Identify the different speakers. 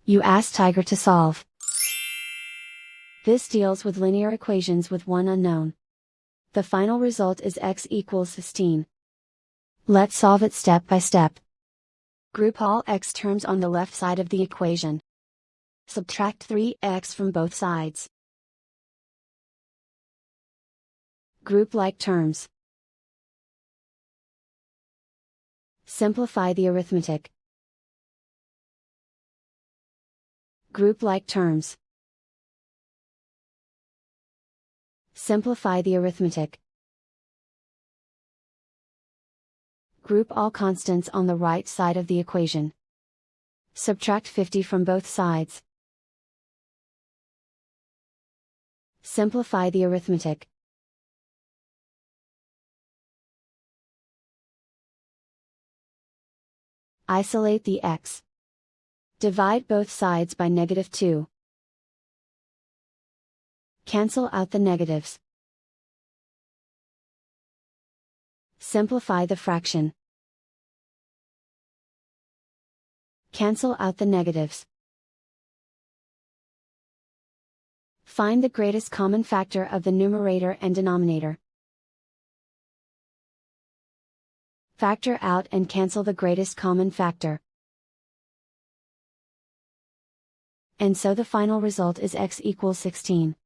Speaker 1: You ask Tiger to solve. This deals with linear equations with one unknown. The final result is x equals 16. Let's solve it step by step. Group all x terms on the left side of the equation. Subtract 3x from both sides. Group like terms. Simplify the arithmetic. Group like terms. Simplify the arithmetic. Group all constants on the right side of the equation. Subtract 50 from both sides. Simplify the arithmetic. Isolate the x. Divide both sides by -2. Cancel out the negatives. Simplify the fraction. Cancel out the negatives. Find the greatest common factor of the numerator and denominator. Factor out and cancel the greatest common factor. And so the final result is x equals 16.